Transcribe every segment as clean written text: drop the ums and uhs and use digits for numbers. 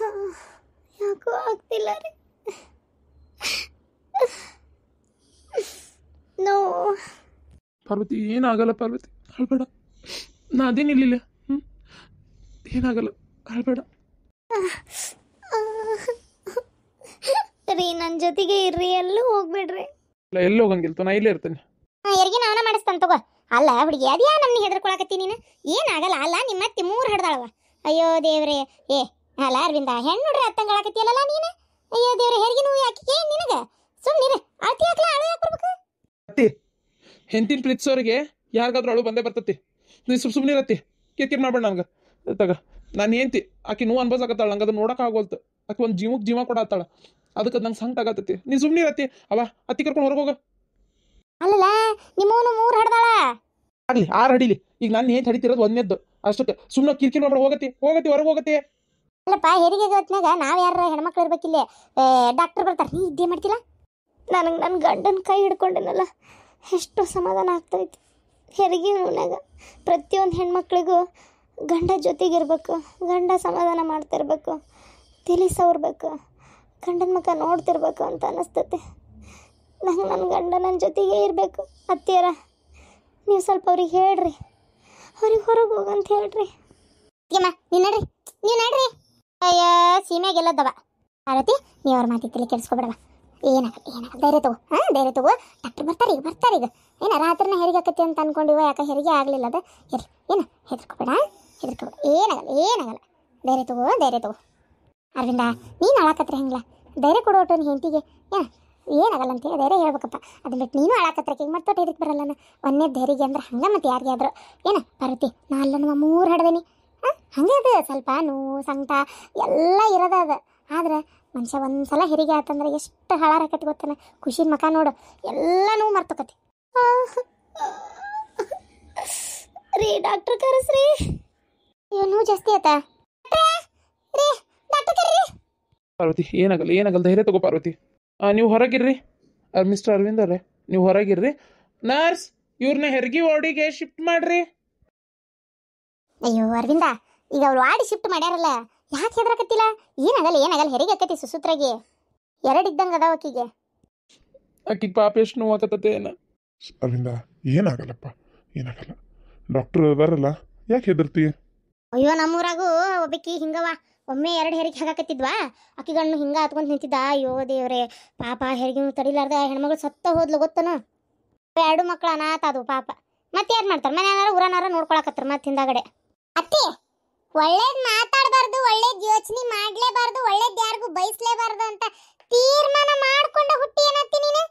ಅಮ್ಮ ಯಾಕೋ ಆಗ್ತಿಲ್ಲ ರೀ. ನೋ ಪಾರ್ವತಿ ಏನಾಗಲ್ಲ ಪಾರ್ವತಿ, ಅಳ್ಬೇಡ. ನಾ ಅದೇನಿಲ್ಲ. ಏನಾಗಲ್ಲ, ಅಳ್ಬೇಡ ರೀ. ನನ್ನ ಜೊತೆಗೆ ಇರ್ರಿ, ಎಲ್ಲೂ ಹೋಗ್ಬೇಡ್ರಿ. ಇಲ್ಲ, ಎಲ್ಲಿ ಹೋಗಂಗಿಲ್ತು, ನಾ ಇಲ್ಲೇ ಇರ್ತೇನೆ. ಯಾರಿಗೆ ನಾವನ ಮಾಡಿಸ್ತಾನೆ ತಗೋ. ಅಲ್ಲ ಹುಡುಗಿ, ಅದ್ಯಾ ನಮ್ಗೆ ಹೆದರ್ಕೊಳಕತ್ತಿ ನೀನು? ಏನಾಗಲ್ಲ. ಅಲ್ಲ ನಿಮ್ಮ ಅತ್ತಿ 3 ಹಡ್ದಾಳವ. ಅಯ್ಯೋ ದೇವ್ರೆ. ಅಲ್ಲ ಅರವಿಂದ, ಹೆಣ್ಣು ನೋಡ್ರಿ ಅತ್ತಂಗಳಾಕತ್ತಿಯಲ್ಲ ನೀನು. ಅಯ್ಯೋ ದೇವ್ರೆ, ಹೆರಿಗೆ ನೋವು ಯಾಕೆ ನಿನಗೆ? ಸುಮ್ಮನೆ ಅಳ್ತಿ ಹಾಕ್ಲ, ಅಳು ಯಾಕೆ ಬರ್ಬೇಕು? ಅತ್ತಿ, ಹೆಂತಿನ ಪ್ರೀತಿಸೋರಿಗೆ ಯಾರಿಗಾದ್ರೂ ಅಳು ಬಂದೇ ಬರ್ತತಿ. ನೀವು ಸುಮ್ಮನೆ ಇರತ್ತಿ, ಕಿರ್ಕಿರ್ ಮಾಡ್ಬೇಡ ನಂಗೆ. ತಗ, ನಾನು ಏಂತಿ ಆಕಿ ನೋವು ಅನ್ಭವಿಸಾಕತ್ತಾಳ, ನಂಗೆ ಅದು ನೋಡಕ್ಕೆ ಆಗೋಲ್ತು. ಆಕಿ ಒಂದು ಜೀವಕ್ಕೆ ಜೀವ ಕೊಡತ್ತಾಳ, ಅದಕ್ಕೆ ನಂಗೆ ಸಂಕಟ ಆಗತ್ತತಿ. ನೀ ಸುಮ್ಮನೆ ಇರತ್ತಿ. ಅವ ಅತ್ತಿ ಕರ್ಕೊಂಡು ಹೊರಗೆ ಹೋಗ. ಅಲ್ಲಲ್ಲ, ನಿಮ್ಮವನು 3 ಹಡ್ದಾಳ. ಆಗ್ಲಿ 6 ಹಡಿಲಿ. ಈಗ ನಾನು ಏನ್ ಹಡಿತಿರೋದು ಒಂದೇದ್ದು ಅಷ್ಟಕ್ಕೆ. ಸುಮ್ಮನೆ ಕಿರ್ಕಿರ್ ಮಾಡ್ಬೇಡ. ಹೋಗತಿ ಹೊರಗೆ ಹೋಗತಿ. ಅಲ್ಲಪ್ಪ, ಹೆರಿಗೆ ಹೊತ್ನಾಗ ನಾವು ಯಾರ ಹೆಣ್ಮಕ್ಳು ಇರ್ಬೇಕಿಲ್ಲ, ಡಾಕ್ಟರ್ ಬರ್ತಾರೆ. ನೀ ಇದ್ದೇ ಮಾಡ್ತಿಲ್ಲ. ನನಗೆ ನನ್ನ ಗಂಡನ ಕೈ ಹಿಡ್ಕೊಂಡೇನಲ್ಲ, ಎಷ್ಟು ಸಮಾಧಾನ ಆಗ್ತೈತಿ. ಹೆರಿಗೆ ನೋವಿನಾಗ ಪ್ರತಿಯೊಂದು ಹೆಣ್ಮಕ್ಳಿಗೂ ಗಂಡ ಜೊತೆಗಿರ್ಬೇಕು, ಗಂಡ ಸಮಾಧಾನ ಮಾಡ್ತಿರ್ಬೇಕು, ತಲೆ ಸವರ್ಬೇಕು, ಗಂಡನ ಮುಖ ನೋಡ್ತಿರ್ಬೇಕು ಅಂತ ಅನ್ನಿಸ್ತೈತಿ. ನಂಗೆ ನನ್ನ ಗಂಡ ನನ್ನ ಜೊತೆಗೇ ಇರಬೇಕು. ಅತ್ತಿಯರ, ನೀವು ಸ್ವಲ್ಪ ಅವ್ರಿಗೆ ಹೇಳ್ರಿ, ಅವ್ರಿಗೆ ಹೊರಗೆ ಹೋಗಂತ ಹೇಳ್ರಿ. ಏಮ್ಮ, ನೀವು ನಡ್ರಿ. ಅಯ್ಯ, ಸೀಮೆಗೆಲ್ಲದವ. ಪಾರ್ವತಿ, ನೀವು ಅವ್ರ ಮಾತಿತ್ತಲ್ಲಿ ಕೆಡಿಸ್ಕೊಬೇಡವ. ಏನಾಗಲ್ಲ, ಧೈರ್ಯ ತಗೋ. ಧೈರ್ಯ ತಗೋ. ಡಾಕ್ಟರ್ ಬರ್ತಾರೆ ಈಗ. ರಾತ್ರಿನ ಹೆರಿಗೆ ಆಕತಿ ಅಂತ ಅನ್ಕೊಂಡಿವ. ಯಾಕೆ ಹೆರಿಗೆ ಆಗಲಿಲ್ಲ ಅದು? ಹೆದರ್ಕೊಬೇಡ. ಏನಾಗಲ್ಲ. ಧೈರ್ಯ ತಗೋ. ಅರವಿಂದ, ನೀನು ಅಳಾಕತ್ರ ಹೆಂಗಿಲ್ಲ? ಧೈರ್ಯ ಕೊಡೋಟು ನೀ ಹೆಂಡತಿಗೆ. ಏನಾಗಲ್ಲ ಅಂತೇಳಿ ಧೈರ್ಯ ಹೇಳ್ಬೇಕಪ್ಪ. ಅದನ್ನ ಬಿಟ್ಟು ನೀನು ಅಳಾಕತ್ರಕ್ಕೆ ಈಗ ಮತ್ತೊಟ್ಟು ಇದಕ್ಕೆ ಬರಲ್ಲ. ಒಂದೇ ಧೈರ್ಯಗೆ ಅಂದ್ರೆ ಹಂಗೆ ಮತ್ತೆ ಯಾರಿಗಾದ್ರು ಪಾರ್ವತಿ, ನಾ ಅಲ್ಲ ನಮ್ಮ 3 ಹಡ್ದೇನಿ. ಹಂಗೆ ಅದು ಸ್ವಲ್ಪ ನೋವು ಸಂಕಟ ಎಲ್ಲ ಇರೋದ ಅದು. ಆದ್ರೆ ಮನುಷ್ಯ ಒಂದ್ಸಲ ಹೆರಿಗೆ ಆತಂದ್ರೆ ಎಷ್ಟು ಹಳಾರಕತಿ ಗೊತ್ತಾನೆ. ಖುಷಿ ಮಕ ನೋಡು, ಎಲ್ಲ ನೋವು ಮರ್ತಕತಿ. ರೀ, ಡಾಕ್ಟರ್ ಕರೆಸ್ರಿ. ನೋವು ಜಾಸ್ತಿ ಆಯ್ತಾ? ಪಾರ್ವತಿ, ಏನಾಗಲ್ಲ. ಧೈರ್ಯ ತಗೋ ಪಾರ್ವತಿ. ನೀವು ಹೊರಗಿರ್ರಿ. ಮಿಸ್ಟರ್ ಅರವಿಂದ್ ಅವರೇ, ನೀವು ಹೊರಗಿರ್ರಿ. ನರ್ಸ್, ಇವ್ರನ್ನ ಹೆರಿಗೆ ವಾರ್ಡಿಗೆ ಶಿಫ್ಟ್ ಮಾಡ್ರಿ. ಅಯ್ಯೋ ಅರವಿಂದ, ಈಗ ಅವ್ರು ವಾರ್ಡ್ ಶಿಫ್ಟ್ ಮಾಡ್ಯಾರಲ್ಲ, ಯಾಕೆ ಹೆದರಕತ್ತಿಲ್ಲ? ಏನಾಗಲ್ಲ. ಹೆರಿಗೆ ಆಕತಿ ಸುಸೂತ್ರಾಗಿ. 2 ಇದ್ದಂಗೆ ಅದಾವ ಆಕಿಗೆ. ಆಕಿಗೆ ಪಾಪ ಎಷ್ಟು ನೋವು ಆಕತ್ತತೆ ಏನ. ಅರವಿಂದ, ಏನಾಗಲ್ಲಪ್ಪ, ಏನಾಗಲ್ಲ. ಡಾಕ್ಟ್ರ್ ಬರಲ್ಲ, ಯಾಕೆ ಹೆದರ್ತಿ? ಅಯ್ಯೋ, ನಮ್ಮೂರಾಗೂ ಒಬ್ಬಕಿ ಹಿಂಗವ. ಒಮ್ಮೆ 2 ಹೆರಿಗೆ ಹಾಕತ್ತಿದ್ವಾ, ಆಕಿ ಗಣ್ಣು ಹಿಂಗ ಹತ್ಕೊಂಡ್ ನಿಂತಿದ್ದ. ಅಯ್ಯೋ ದೇವ್ರೆ, ಪಾಪ ಹೆರಿಗೆ ತಡಿಲಾರ್ದ ಹೆಣ್ಮಗಳು ಸತ್ತ ಹೋದ್ಲು ಗೊತ್ತನ. 2 ಮಕ್ಳು ಅನಾಥ ಅದು ಪಾಪ. ಮತ್ತೆ ಯಾರು ಮಾಡ್ತಾರೆ? ಮನೆಯಾರ ಊರನಾರ ನೋಡ್ಕೊಳಕತ್ತಾರ ಮತ್ತೆ ಹಿಂದಾಗಡೆ. ಅತ್ತಿ, ಒಳ್ಳೇದ್ ಮಾತಾಡಬಾರ್ದು, ಒಳ್ಳೇದ್ ಯೋಚನೆ ಮಾಡ್ಲೇಬಾರ್ದು, ಒಳ್ಳೇದ್ ಯಾರಿಗೂ ಬಯಸ್ಲೇಬಾರ್ದು ಅಂತ ತೀರ್ಮಾನ ಮಾಡ್ಕೊಂಡು ಹುಟ್ಟಿ ಏನತ್ತಿ ನೀನು?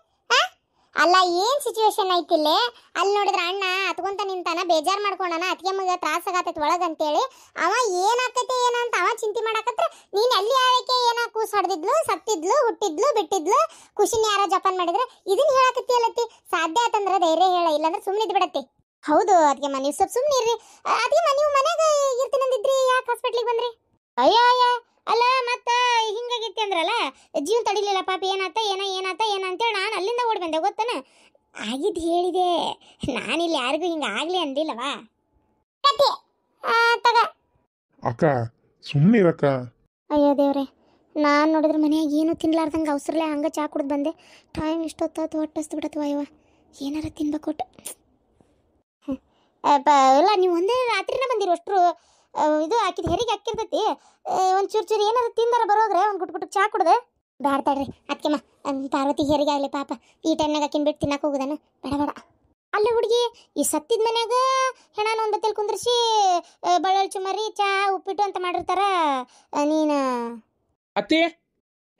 ಅಲ್ಲ, ಏನ್ ಸಿಚುವೇಶನ್ ಐತಿಲ್ಲೇ? ಅಲ್ಲಿ ನೋಡಿದ್ರ ಅಣ್ಣ ಹತ್ಕೊಂತ ನಿಂತಾನ, ಬೇಜಾರ್ ಮಾಡ್ಕೊಂಡಾನ, ಅತ್ತಿಗೆ ಮಗ ತ್ರಾಸ ಆಗತೈತಿ ಒಳಗಂತೇಳಿ. ಅವ ಏನಾಕತಿ ಏನಂತ ಅವ ಚಿಂತೆ ಮಾಡಾಕತ್ರ ನೀನ್ ಅಲ್ಲಿ ಯಾರಕ್ಕೆ ಏನ ಕೂಸ್ ಹಡ್ದಿದ್ಲು, ಸತ್ತಿದ್ಲು, ಹುಟ್ಟಿದ್ಲು, ಬಿಟ್ಟಿದ್ಲು, ಖುಷಿನ ಯಾರ ಜಪಾನ್ ಮಾಡಿದ್ರೆ ಇದನ್ನ ಹೇಳಾಕತ್ತಿ ಅಲ್ಲತ್ತಿ. ಸಾಧ್ಯ ಆತಂದ್ರ ಧೈರ್ಯ ಹೇಳ, ಇಲ್ಲಾಂದ್ರೆ ಸುಮ್ಮನೆ ಇದ್ ಬಿಡತ್ತಿ. ಹೌದು ಅದ್ಗೆಮ್ಮ, ನೀವು ಸ್ವಲ್ಪ ಸುಮ್ಮನೆ ಇರ್ರಿ. ಅದ್ಗೆಮ್ಮ, ನೀವು ಮನ್ಯಾಗ ಇರ್ತೀನಂದಿದ್ರಿ, ಯಾಕೆ ಹಾಸ್ಪಿಟ್ಲಿಗೆ ಬಂದ್ರಿ? ಅಯ್ಯೋ ಅಲ್ಲ, ಮತ್ತ ಹಿಂಗಾಗೈತಿ ಅಂದ್ರಲ್ಲ, ಜೀವನ ತಡಿಲಿಲ್ಲ ಪಾಪ. ಏನಾತ ಅಂತೇಳಿ ನಾನು ಅಲ್ಲಿಂದ ಓಡಿ ಬಂದೆ ಗೊತ್ತನ. ಆಗಿದ್ದು ಹೇಳಿದೆ, ನಾನಿಲ್ಲಿ ಯಾರಿಗೂ ಹಿಂಗ ಆಗ್ಲಿ ಅಂದಿಲ್ಲವಾ. ತಗ ಅಕ್ಕ, ಸುಮ್ಮನೆ ಇರಕ್ಕ. ಅಯ್ಯೋ ದೇವ್ರೆ, ನಾನು ನೋಡಿದ್ರೆ ಮನೆಯಾಗ ಏನು ತಿನ್ಲಾರ್ದಂಗೆ ಅವಸರಲೆ ಹಂಗೆ ಚಾ ಕುಡ್ದು ಬಂದೆ. ಟೈಮ್ ಇಷ್ಟೊತ್ತಾತು, ಹೊಟ್ಟಸ್ತು ಬಿಡತ್ವ. ಅಯ್ಯವ, ಏನಾರ ತಿನ್ಬೇಕೊಟ್ಟು. ಇಲ್ಲ, ನೀವು ಒಂದೇ ರಾತ್ರಿನ ಬಂದಿರೋ ಅಷ್ಟರು. ಇದು ಹಾಕಿದ ಹೆರಿಗೆ ಹಾಕಿರ್ತೈತಿ. ಒಂದು ಚೂರು ಏನಾದ್ರು ತಿಂದಾರ ಬರೋಗ್ರೆ, ಒಂದು ಗುಟ್ಟು ಚಾ ಕುಡ್ದೆ. ಬ್ಯಾಡ್ತಾಡ್ರಿ ಅತ್ಕೆಮ್ಮ, ಪಾರ್ವತಿ ಹೆರಿಗೆ ಆಗಲಿ ಪಾಪ. ಈ ಟೈಮ್ನಾಗ ಆಕಿನ ಬಿಟ್ಟು ತಿನ್ನಕ್ಕೆ ಹೋಗುದಾನ? ಬೇಡ. ಅಲ್ಲ ಹುಡುಗಿ, ಈ ಸತ್ತಿದ ಮನ್ಯಾಗ ಹೆಣನ ಒಂದು ತೆಲ್ ಕುಂದ್ರಿಸಿ ಬಳ್ಳೊಳ್ಳಿ ಚುಮರಿ ಚಾ ಉಪ್ಪಿಟ್ಟು ಅಂತ ಮಾಡಿರ್ತಾರ. ನೀನು ಅತ್ತಿ,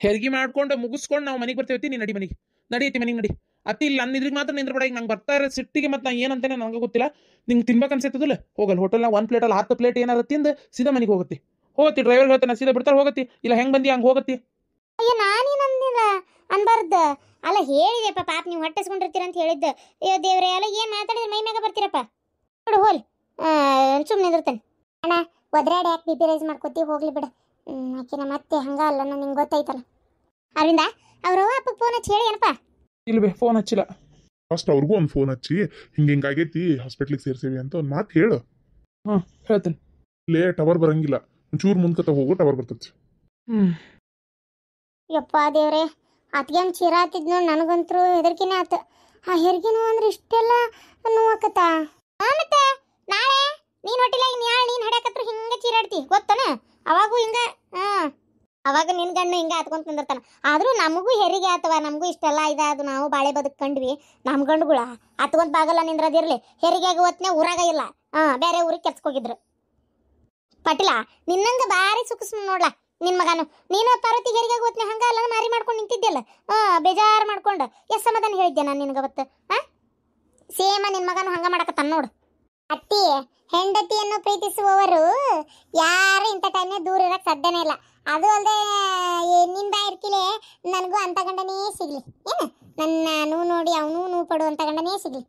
ಹೆರಿಗೆ ಮಾಡ್ಕೊಂಡು ಮುಗಿಸ್ಕೊಂಡು ನಾವು ಮನೆಗೆ ಬರ್ತೇವತ್ತಿ. ನೀ ನಡಿ ಮನೆಗೆ. ನಡಿ. ಅತ್ತಿ, ಇಲ್ಲಿ ನನ್ನ ಇದ್ರಿಗೆ ಮಾತ್ರ ನಿಂದ್ರಬೇಡ. ಈಗ ನಂಗೆ ಬರ್ತಾ ಇರೋ ಸಿಟ್ಟಿಗೆ ಮತ್ತೆ ನಾ ಏನಂತೇನೆ ನನಗೆ ಗೊತ್ತಿಲ್ಲ. ನಿಂಗೆ ತಿನ್ಬೇಕು ಅನ್ಸೈತದಿಲ್ಲ, ಹೋಗಲ್ಲ ಹೋಟೆಲ್ನಾಗ 1 ಪ್ಲೇಟಲ್ಲಿ 10 ಪ್ಲೇಟ್ ಏನಾರ ತಿಂದು ಸೀದಾ ಮನೆಗೆ ಹೋಗತ್ತಿ. ಡ್ರೈವರ್ ಹೇಳ್ತಾನೆ, ಸೀದಾ ಬಿಡ್ತಾರೆ, ಹೋಗತ್ತಿ. ಇಲ್ಲ ಹೆಂಗೆ ಬಂದಿ ಹಂಗೆ ಹೋಗತ್ತಿ. ಅಯ್ಯೋ, ನಾನೇನಂದಿಲ್ಲ ಅನ್ಬಾರ್ದು. ಅಲ್ಲ ಹೇಳಿದೆಪ್ಪ, ಪಾಪ ನೀವು ಹೊಟ್ಟೆಸ್ಕೊಂಡಿರ್ತೀರ ಅಂತ ಹೇಳಿದ್ದೆ. ಅಯ್ಯೋ ದೇವ್ರೆ, ಅಲ್ಲ ಏನು ಮಾತಾಡಿದ್ರೆ ಮೈ ಮ್ಯಾಗ ಬರ್ತೀರಪ್ಪ. ನೋಡು ಹೋಲ್, ಸುಮ್ಮನೆ ಇರ್ತಾನೆ. ಅಣ್ಣ, ಒದ್ರಾಡಿ ಯಾಕೆ ಬಿ ಪಿ ರೈಸ್ ಮಾಡ್ಕೋತೀವಿ, ಹೋಗ್ಲಿ ಬಿಡ. ಆಕಿನ ಮತ್ತೆ ಹಂಗ ಅಲ್ಲ, ನಿಂಗೆ ಗೊತ್ತೈತಲ್ಲ. ಅರವಿಂದ, ಅವ್ರವ್ವ ಅಪ್ಪ ಫೋನ್ ಹಚ್ಚಿ ಹೇಳಿ ಏನಪ್ಪ? ಇಲ್ವೇ, ಫೋನ್ ಹಚ್ಚಿಲ್ಲ. ಫಸ್ಟ್ ಅವ್ರಿಗೂ ಒಂದು ಫೋನ್ ಹಚ್ಚಿ ಹಿಂಗಾಗೈತಿ, ಹಾಸ್ಪಿಟ್ಲಿಗೆ ಸೇರ್ಸೇವಿ ಅಂತ ಒಂದು ಮಾತು ಹೇಳು. ಹೇಳ್ತೇನೆ. ಇಲ್ಲೇ ಟವರ್ ಬರಂಗಿಲ್ಲ, ಒಂಚೂರು ಮುಂದ್ಕತ ಹೋಗು ಟವರ್ ಬರ್ತೈತಿ. ಯಪ್ಪ ದೇವ್ರೆ, ಅತ್ಗೇಮ್ ಚೀರಾತಿದ್ ನೋಡಿ ನನಗಂತರೂ ಹೆದರ್ಕಿನೇ ಆತ. ಆ ಹೆರಿಗೆ ನೋವು ಅಂದ್ರೆ ಇಷ್ಟೆಲ್ಲ ನೋವಾಕತ್ತ. ಮತ್ತೆ ನಾಳೆ ನೀನ್ ಹೊಟ್ಟಿಲ್ಲ ನೀನ್ ಹಡ್ಯಾಕತ್ರ ಹಿಂಗ ಚೀರಾಡ್ತಿ ಗೊತ್ತನ? ಅವಾಗೂ ಹಿಂಗ ಅವಾಗ ನಿನ್ ಗಂಡು ಹಿಂಗ ಹತ್ಕೊಂಡ್ ನಿಂದಿರ್ತಾನ. ಆದ್ರೂ ನಮಗೂ ಹೆರಿಗೆ ಆತವ, ನಮಗೂ ಇಷ್ಟೆಲ್ಲ ಇದಾದು, ನಾವು ಬಾಳೆ ಬದುಕಂಡ್ವಿ. ನಮ್ಮ ಗಂಡುಗಳ ಹತ್ಕೊಂಡ್ ಬಾಗಲ್ಲ ನಿಂದ್ರದಿರ್ಲಿ, ಹೆರಿಗೆಗೆ ಹೊತ್ನೆ ಊರಾಗ ಇಲ್ಲ, ಬೇರೆ ಊರಿಗೆ ಕೆಲ್ಸಕ್ಕೋಗಿದ್ರು. ಪಾಟಿಲ ನಿನ್ನಂಗ ಬಾರಿ ಸುಖಸ್ ನೋಡ್ಲಾ ನಿನ್ ಮಗನು. ನೀನು ಪಾರ್ವತಿ ಹೆರಿಗೆ ಹೊತ್ನೆ ಹಂಗ ಅಲ್ಲ ಮಾರಿ ಮಾಡ್ಕೊಂಡು ನಿಂತಿದ್ದೆಲ್ಲ, ಬೇಜಾರು ಮಾಡ್ಕೊಂಡು ಎಷ್ಟು ಸಮಾಧಾನ ಹೇಳಿದ್ದೆ ನಾನು ನಿನಗೆ ಅವತ್ತು. ಸೇಮ ನಿನ್ ಮಗನು ಹಂಗ ಮಾಡಕತ್ತಾನ ನೋಡು. ಅತ್ತಿ ಹೆಂಡತಿಯನ್ನು ಪ್ರೀತಿಸುವವರು ಯಾರು ಇಂಥ ಟೈಮ್ನೇ ದೂರ ಇರಕ್ಕೆ ಸಾಧ್ಯನೇ ಇಲ್ಲ. ಅದು ಅಲ್ಲದೆ ನಿನ್ ಬಾಯಿರ್ಕಿಲೆ ನನಗೂ ಅಂತ ಗಂಡನೇ ಸಿಗ್ಲಿ, ಏನು ನನ್ನ ನೋವು ನೋಡಿ ಅವನು ನೋವು ಪಡು ಅಂತ ಗಂಡನೇ ಸಿಗ್ಲಿ.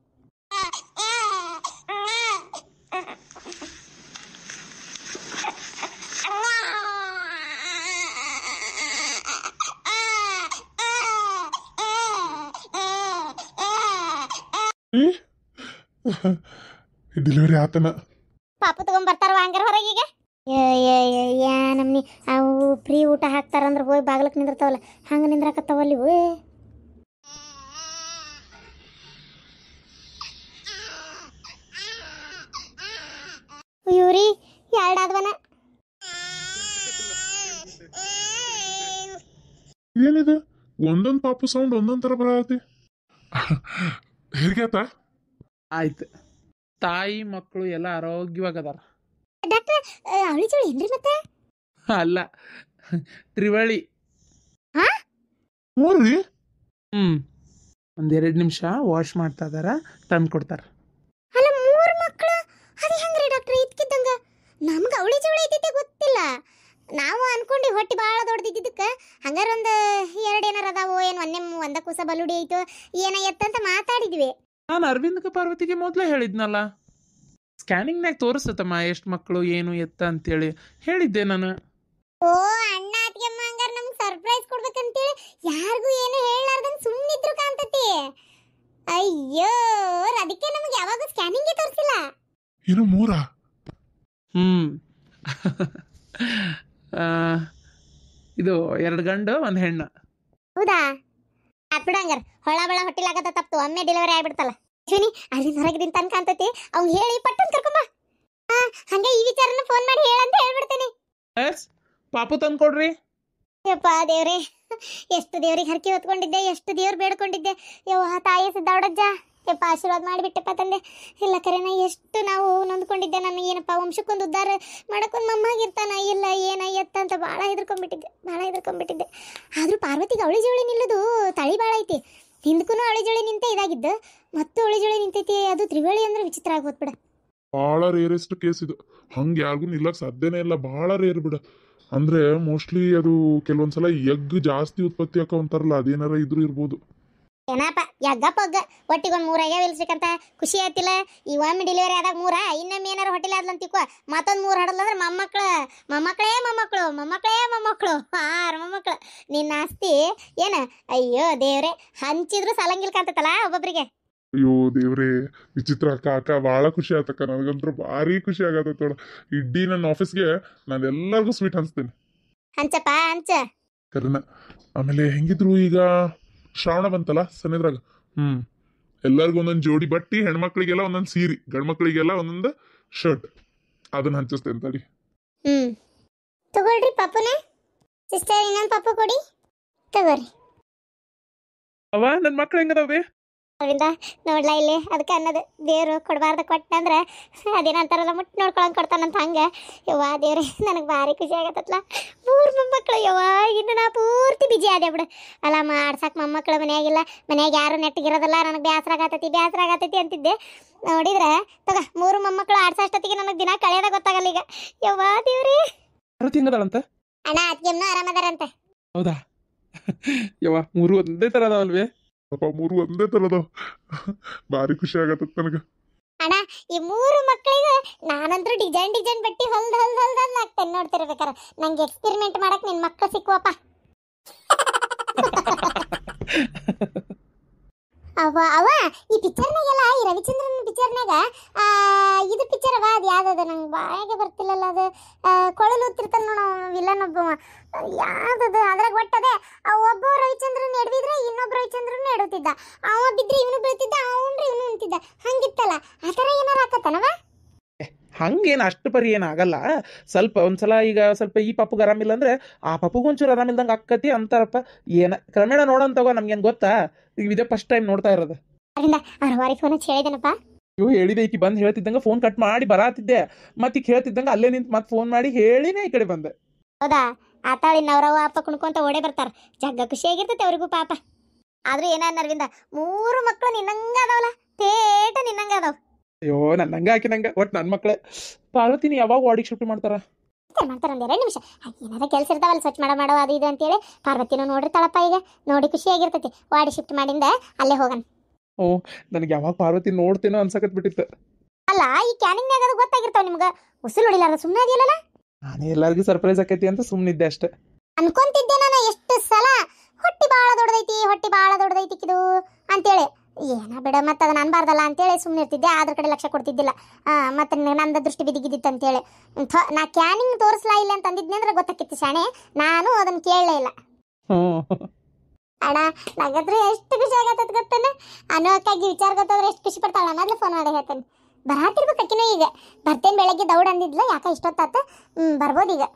ಡೆಲಿವರಿ ಆತನ ಪಾಪ ತಗೊಂಡ್ ಬರ್ತಾರವ ಹಂಗಾರ ಹೊರಗೀಗ. ನಮ್ನಿ ಅವು ಫ್ರೀ ಊಟ ಹಾಕ್ತಾರಂದ್ರೆ ಹೋಗಿ ಬಾಗ್ಲಕ್ಕೆ ನಿಂದಿರ್ತಾವಲ್ಲ, ಹಂಗೆ ನಿಂದ್ರಾಕತ್ತಾವಲ್ಲಿ ಇವು. ಇವ್ರಿ ಎರಡಾದ್ವನ. ಏನಿದೆ ಒಂದೊಂದು ಪಾಪು ಸೌಂಡ್ ಒಂದೊಂದ್ ತರ ಬರತಿ. ಹೆರಿಗೆ ಆತ? ಆಯ್ತು, ತಾಯಿ ಮಕ್ಕಳು ಎಲ್ಲ ಆರೋಗ್ಯವಾಗದಾರ. ಡಾಕ್ಟರ್ ಅವಳಿ ಜೋಳಿ ಏನ್ರಿ ಮತ್ತೆ? ಅಲ್ಲ, ತ್ರಿವಳಿ. ಮೂರ್ರಿ? ಒಂದೆರಡು ನಿಮಿಷ ವಾಶ್ ಮಾಡ್ತಾ ಇದಾರ, ತಂದು ಕೊಡ್ತಾರ. ಅಲ್ಲ 3 ಮಕ್ಕಳು ಅದು ಹೆಂಗ್ರಿ ಡಾಕ್ಟರ್? ಇದ್ಕಿದ್ದಂಗ ನಮ್ಗೆ ಅವಳಿ ಜೋಳಿ ಐತೈತೆ ಗೊತ್ತಿಲ್ಲ. ನಾವು ಅನ್ಕೊಂಡಿ ಹೊಟ್ಟೆ ಭಾಳ ದೊಡ್ಡದಿದ್ದಕ್ಕೆ ಹಂಗಾರ ಒಂದು 2 ಏನಾರ ಅದಾವೋ ಏನು, ಒಂದ ಕೂಸ ಬಲುಡಿ ಐತೋ ಏನ ಎತ್ತಂತ ಮಾತಾಡಿದ್ವಿ. ನಾನು ಅರವಿಂದಕ್ಕೆ ಪಾರ್ವತಿಗೆ ಮೊದಲೇ ಹೇಳಿದ್ನಲ್ಲ, ಸ್ಕ್ಯಾನಿಂಗ್ನಾಗ ತೋರಿಸ್ತಮ್ಮ ಎಷ್ಟು ಮಕ್ಕಳು ಏನು ಎತ್ತ ಅಂತೇಳಿ ಹೇಳಿದ್ದೆ ನಾನು. ಓ ಅಣ್ಣ ಅತ್ತಿಗೆಮ್ಮ ಹಂಗಾರ ನಮ್ಗೆ ಸರ್ಪ್ರೈಸ್ ಕೊಡ್ಬೇಕಂತೇಳಿ ಯಾರಿಗೂ ಏನು ಹೇಳಲಾರ್ದಂಗೆ ಸುಮ್ಮನಿದ್ರು ಕಾಂತತಿ. ಅಯ್ಯೋ, ಅದಕ್ಕೆ ನಮಗೆ ಯಾವಾಗ ಸ್ಕ್ಯಾನಿಂಗೇ ತೋರಿಸಿಲ್ಲ. ಏನು 3? ಇದು 2 ಗಂಡು 1 ಹೆಣ್ಣು. ಹೌದಾ? ಆತ್ಬಿಡ ಹಂಗಾರ, ಹೊಳ ಬಳ ಹೊಟ್ಟಿಲಾಗತ್ತ ತಪ್ಪು ಒಮ್ಮೆ ಡೆಲಿವರಿ ಆಗ್ಬಿಡ್ತಲ್ಲ. ಶಿವನಿ ಅಲ್ಲಿಂದ ಹೊರಗಿನ ತನಕ ಅಂತತಿ, ಅವ್ನು ಹೇಳಿ ಪಟ್ಟನ್ ಕರ್ಕೊಂಬ. ಹಂಗೆ ಈ ವಿಚಾರನ ಫೋನ್ ಮಾಡಿ ಹೇಳಂತ ಹೇಳ್ಬಿಡ್ತೇನೆ. ಪಾಪು ತಂದು ಕೊಡ್ರಿ. ಯಪ್ಪ ದೇವ್ರೆ, ಎಷ್ಟು ದೇವ್ರಿಗೆ ಹರಕೆ ಹೊತ್ಕೊಂಡಿದ್ದೆ, ಎಷ್ಟು ದೇವ್ರು ಬೇಡ್ಕೊಂಡಿದ್ದೆ. ಯವ್ವ ತಾಯಿ ಸಿದ್ದಾವಡಜ್ಜ, ಯಪ್ಪ ಆಶೀರ್ವಾದ ಮಾಡಿಬಿಟ್ಟೆಪ್ಪ ತಂದೆ. ಇಲ್ಲ ಕರೆನ ಎಷ್ಟು ನಾವು ನೊಂದ್ಕೊಂಡಿದ್ದೆ. ನಾನು ಏನಪ್ಪ ವಂಶಕ್ಕೊಂದು ಉದ್ಧಾರ ಮಾಡಕ್ಕೊಂದು ಮೊಮ್ಮಾಗಿರ್ತಾನ ಇಲ್ಲ ಏನ ಎತ್ತ ಅಂತ ಭಾಳ ಹೆದರ್ಕೊಂಡ್ಬಿಟ್ಟಿದ್ದೆ. ಆದ್ರೂ ಪಾರ್ವತಿಗೆ ಅವಳಿ ಜೋಳಿ ನಿಲ್ಲೋದು ತಳಿ ಭಾಳ ಐತಿ. ಹಿಂದಕ್ಕೂ ಅವಳಿ ಜೋಳಿ ನಿಂತೆ ಇದಾಗಿದ್ದು, ಮತ್ತು ಅವಳಿ ಜೋಳಿ ನಿಂತೈತಿ. ಅದು ತ್ರಿವಳಿ ಅಂದ್ರೆ ವಿಚಿತ್ರ ಆಗೋದ್ಬಿಡ. ಭಾಳ ರೇರೆಸ್ಟ್ ಕೇಸ್ ಇದು, ಹಂಗೆ ಯಾರಿಗೂ ನಿಲ್ಲಕ್ ಸಾಧ್ಯನೇ ಇಲ್ಲ. ಭಾಳ ರೇರ್ ಬಿಡ. ಅಂದ್ರೆ ಮೋಸ್ಟ್ಲಿ ಅದು ಕೆಲವೊಂದ್ಸಲ ಎಗ್ ಜಾಸ್ತಿ ಉತ್ಪತ್ತಿ ಆಕವಂತಾರಲ್ಲ, ಅದೇನಾರ ಇದ್ರೂ ಇರ್ಬೋದು. ಏನಪ್ಪ ಯಗ್ಗ ಪಗ್ಗ ಒಟ್ಟಿಗೊಂದು 3 ಆಗ್ಯಾವ ಇಲ್ಸ್ಬೇಕಂತ ಖುಷಿ ಆಯ್ತಿಲ್ಲ. ಈ ಒಮ್ಮೆ ಡೆಲಿವರಿ ಆದಾಗ 3, ಇನ್ನೊಮ್ಮೆ ಏನಾರು ಹೊಟ್ಟಿಲ್ಲ ಆದ್ಲಂತಿಕೋ ಮತ್ತೊಂದು 3 ಹಡದ್ಲಂದ್ರೆ ಮೊಮ್ಮಕ್ಕಳೇ ಮೊಮ್ಮಕ್ಕಳು 6 ಮೊಮ್ಮಕ್ಕಳು. ನಿನ್ನ ಆಸ್ತಿ ಏನ? ಅಯ್ಯೋ ದೇವ್ರೆ, ಹಂಚಿದ್ರು ಸಲಂಗಿಲ್ ಕಾಂತತಲ್ಲ ಒಬ್ಬೊಬ್ರಿಗೆ. ಅಯ್ಯೋ ದೇವ್ರೇ, ವಿಚಿತ್ರ ಅಕ್ಕ ಭಾಳ ಖುಷಿ ಆತಕ್ಕ. ನನಗಂತೂ ಭಾರಿ ಖುಷಿ ಆಗತ್ತ ನೋಡ. ಇಡೀ ನನ್ನ ಆಫೀಸ್ಗೆ ನಾನು ಎಲ್ಲರಿಗೂ ಸ್ವೀಟ್ ಹಂಚ್ತೇನೆ. ಹಂಚಪ್ಪ ಹಂಚ ಕರೆನ. ಆಮೇಲೆ ಹೆಂಗಿದ್ರು ಈಗ ಶ್ರಾವಣ ಬಂತಲ್ಲ ಸನ್ನಿದ್ರಾಗ, ಎಲ್ಲರಿಗೂ ಒಂದೊಂದು ಜೋಡಿ ಬಟ್ಟಿ, ಹೆಣ್ಮಕ್ಳಿಗೆಲ್ಲ ಒಂದೊಂದು ಸೀರೆ, ಗಂಡು ಮಕ್ಳಿಗೆಲ್ಲ ಒಂದೊಂದು ಶರ್ಟ್, ಅದನ್ನ ಹಂಚಿಸ್ತೇನೆ ತಡಿ. ತಗೊಳ್ರಿ ಪಪ್ಪುನ. ಸಿಸ್ಟರ್ ಇನ್ನೊಂದು ಪಪ್ಪು ಕೊಡಿ, ತಗೋರಿ. ಅವ ನನ್ನ ಮಕ್ಳು ಹೆಂಗದವೆ? ಅದರಿಂದ ನೋಡ್ಲಾ ಇಲ್ಲಿ, ಅದಕ್ಕೆ ಅನ್ನೋದು ದೇವ್ರು ಕೊಡಬಾರ್ದ ಕೊಟ್ಟಂದ್ರೆ ಅದೇನಂತಾರಲ್ಲ ಮುಟ್ಟು ನೋಡ್ಕೊಳಂಗೆ ಕೊಡ್ತಾನಂತ. ಹಂಗೆ ಯವ್ವ ದೇವ್ರೆ, ನನಗೆ ಭಾರಿ ಖುಷಿ ಆಗತ್ತಲ್ಲ. 3 ಮೊಮ್ಮಕ್ಕಳು ಯವ್ವ. ಇನ್ನು ನಾ ಪೂರ್ತಿ ಬಿಜಿ ಆದೆ ಬಿಡು. ಅಲ್ಲ ಆಡ್ಸಕ್ಕೆ ಮೊಮ್ಮಕ್ಕಳು ಮನೆಯಾಗಿಲ್ಲ, ಮನೆಯಾಗ ಯಾರು ನೆಟ್ಟಿಗಿರೋದಲ್ಲ. ನನಗೆ ಬೇಸರ ಆಗತೈತಿ ಅಂತಿದ್ದೆ. ನೋಡಿದ್ರೆ ತಗ 3 ಮೊಮ್ಮಕ್ಕಳು ಆಡ್ಸೋಷ್ಟೊತ್ತಿಗೆ ನನಗೆ ದಿನ ಕಳೆಯೋದ ಗೊತ್ತಾಗಲ್ಲ ಈಗ. ಯವ್ವ ದೇವ್ರಿ. ಪಾರ್ವತಿ ಹೆಂಗದಾಳಂತ? ಅಣ್ಣ ಅತ್ತಿಗೆಮ್ಮನೂ ಆರಾಮದಾರಂತೆ. ಹೌದಾ? ಯವ್ವ 3 ಒಂದೇ ಥರ ಅದಾವಲ್ವೇ? 3 ಒಂದೇ ಥರದವ. ಭಾರಿ ಖುಷಿ ಆಗತ್ತ ನನಗೆ. ಅಣ್ಣ ಈ 3 ಮಕ್ಕಳಿಗೆ ನಾನಂತರೂ ಡಿಸೈನ್ ಬಟ್ಟಿ ಹೊಲ್ದು ಹಾಕ್ತೇನೆ ನೋಡ್ತಿರ್ಬೇಕಾರ. ನಂಗೆ ಎಕ್ಸ್ಪೆರಿಮೆಂಟ್ ಮಾಡಕ್ ನಿನ್ ಮಕ್ಕಳು ಸಿಕ್ಕುವಪ್ಪ. ಅವ ಅವ ಈ ಪಿಕ್ಚರ್ನಾಗೆಲ್ಲ ಈ ರವಿಚಂದ್ರನ್ ಪಿಕ್ಚರ್ನಾಗ ಇದು ಪಿಕ್ಚರ್ ಅವ ಅದು ಯಾವ್ದದ ನಂಗೆ ಬಾಯಾಗೆ ಬರ್ತಿಲ್ಲಲ್ಲ ಅದು ಕೊಳಲು ಉತ್ತಿರ್ತಾನ ನೋಡ ವಿಲನ್ ಒಬ್ಬ ಯಾವ್ದದು ಅದ್ರಾಗ ಒಟ್ಟದೆ ಒಬ್ಬ ರವಿಚಂದ್ರನ್ ಎಡವಿದ್ರೆ ಇನ್ನೊಬ್ಬ ರವಿಚಂದ್ರನ್ ಎಡುತ್ತಿದ್ದ ಅವ ಬಿದ್ರೆ ಇವನು ಬೀಳ್ತಿದ್ದ ಅವನ್ರಿ ಇವನು ಉಂತಿದ್ದ ಹಂಗಿತ್ತಲ್ಲ ಆ ಥರ ಏನಾರ ಆಕತ್ತನವ ಹಂಗೇನು ಅಷ್ಟು ಪರಿ ಏನಾಗಲ್ಲ. ಸ್ವಲ್ಪ ಒಂದ್ಸಲ ಈಗ ಸ್ವಲ್ಪ ಈ ಪಪ್ಪಗೆ ಆರಾಮಿಲ್ಲ ಅಂದ್ರೆ ಆ ಪಪ್ಪಗೂ ಒಂಚೂರು ಆರಾಮಿಲ್ದಂಗೆ ಅಕ್ಕತಿ ಅಂತಾರಪ್ಪ. ಏನ ಕ್ರಮೇಣ ನೋಡಂತವ, ನಮ್ಗೇನು ಗೊತ್ತಾ, ಈಗ ಇದೇ ಫಸ್ಟ್ ಟೈಮ್ ನೋಡ್ತಾ ಇರೋದು. ಅದರಿಂದ ಅವ್ರ ವಾರಿ ಫೋನ್ ಹಚ್ಚಿ ಹೇಳಿದನಪ್ಪ. ಇವು ಹೇಳಿದೆ, ಈಕಿ ಬಂದು ಹೇಳ್ತಿದ್ದಂಗೆ ಫೋನ್ ಕಟ್ ಮಾಡಿ ಬರಾತಿದ್ದೆ, ಮತ್ತೆ ಈಗ ಹೇಳ್ತಿದ್ದಂಗೆ ಅಲ್ಲೇ ನಿಂತು ಮತ್ತೆ ಫೋನ್ ಮಾಡಿ ಹೇಳಿನೇ ಈ ಕಡೆ ಬಂದೆ. ಹೌದಾ ಆತಾಳಿನ ಅವ್ರವ್ವ ಅಪ್ಪ ಕುಣ್ಕೊಂತ ಓಡೇ ಬರ್ತಾರ, ಜಗ್ಗ ಖುಷಿಯಾಗಿರ್ತೈತೆ ಅವ್ರಿಗೂ ಪಾಪ. ಆದ್ರೂ ಏನಾರ ಅರವಿಂದ 3 ಮಕ್ಕಳು ನಿನ್ನಂಗ ಅದಾವಲ್ಲ, ತೇಟ ನಿನ್ನಂಗ ಅದಾವ. ಅಯ್ಯೋ ನನ್ನಂಗೆ ಹಾಕಿ ನಂಗೆ ಒಟ್ಟು ನನ್ನ ಮಕ್ಕಳೇ. ಪಾರ್ವತಿನಿ ಯಾವಾಗ ವಾರ್ಡಿಗೆ ಶಿಫ್ಟ್ ಮಾಡ್ತಾರ? ಮಾಡ್ತಾರ ಒಂದ್ 2 ನಿಮಿಷ, ಏನಾರ ಕೆಲಸ ಇರ್ತಾವಲ್ಲ ಸ್ವಚ್ಛ ಮಾಡೋ ಅದು ಇದು ಅಂತೇಳಿ ಪಾರ್ವತಿನೂ ನೋಡಿರ್ತಾಳಪ್ಪ. ಈಗ ನೋಡಿ ಖುಷಿಯಾಗಿರ್ತೈತಿ. ವಾಡಿ ಶಿಫ್ಟ್ ಮಾಡಿಂದ ಅಲ್ಲೇ ಹೋಗಣ. ಓ ನನಗೆ ಯಾವಾಗ ಪಾರ್ವತಿ ನೋಡ್ತೇನೋ ಅನ್ಸಕತ್ ಬಿಟ್ಟಿತ್ತು. ಅಲ್ಲ ಈ ಕ್ಯಾನಿಂಗ್ನಾಗ ಅದು ಗೊತ್ತಾಗಿರ್ತಾವ ನಿಮ್ಗೆ, ಉಸುಲು ಹೊಡಿಲಾರ ಸುಮ್ಮನೆ ಅದಿಲ್ಲಲ್ಲ. ನಾನೇ ಎಲ್ಲರಿಗೂ ಸರ್ಪ್ರೈಸ್ ಆಕೈತಿ ಅಂತ ಸುಮ್ಮನಿದ್ದೆ ಅಷ್ಟೇ. ಅನ್ಕೊಂತಿದ್ದೆ ನಾನು ಎಷ್ಟು ಸಲ ಹೊಟ್ಟಿ ಭಾಳ ದೊಡ್ಡದೈತಿ ಇದು ಅಂತೇಳಿ. ಏನ ಬಿಡ ಮತ್ತೆ ಅದನ್ನ ಅನ್ಬಾರ್ದಲ್ಲ ಅಂತೇಳಿ ಸುಮ್ಮನೆ ಇರ್ತಿದ್ದೆ, ಅದ್ರ ಕಡೆ ಲಕ್ಷ್ಯ ಕೊಡ್ತಿದ್ದಿಲ್ಲ. ಮತ್ತೆ ನಂದ ದೃಷ್ಟಿ ಬಿದ್ದಿದ್ದಿತ್ತು ಅಂತೇಳಿ ನಾ ಕ್ಯಾನಿಂಗ್ ತೋರಿಸ್ಲಾ ಇಲ್ಲ ಅಂತ ಅಂದಿದ್ನಿ ಅಂದ್ರೆ ಗೊತ್ತಾಕಿತ್ತು ಶಾಣೆ, ನಾನು ಅದನ್ನ ಕೇಳಲೇ ಇಲ್ಲ. ಅಣ್ಣ ನಂಗಂದ್ರೆ ಎಷ್ಟು ಖುಷಿ ಆಗತ್ತ ಗೊತ್ತೇನೆ, ಅನ್ನೋಕ್ಕಾಗಿ ವಿಚಾರ ಗೊತ್ತಾದ್ರೆ ಎಷ್ಟು ಖುಷಿ ಪಡ್ತಾಳ. ಮೊದಲು ಫೋನ್ ಮಾಡಿ ಹೇಳ್ತೇನೆ, ಬರಾತಿರ್ಬೇಕು ಅಕ್ಕಿನೂ. ಈಗ ಬರ್ತೇನೆ ಬೆಳಗ್ಗೆ ದೌಡ್ ಅಂದಿದ್ಲ, ಯಾಕೆ ಇಷ್ಟೊತ್ತಾತ ಬರ್ಬೋದು ಈಗ.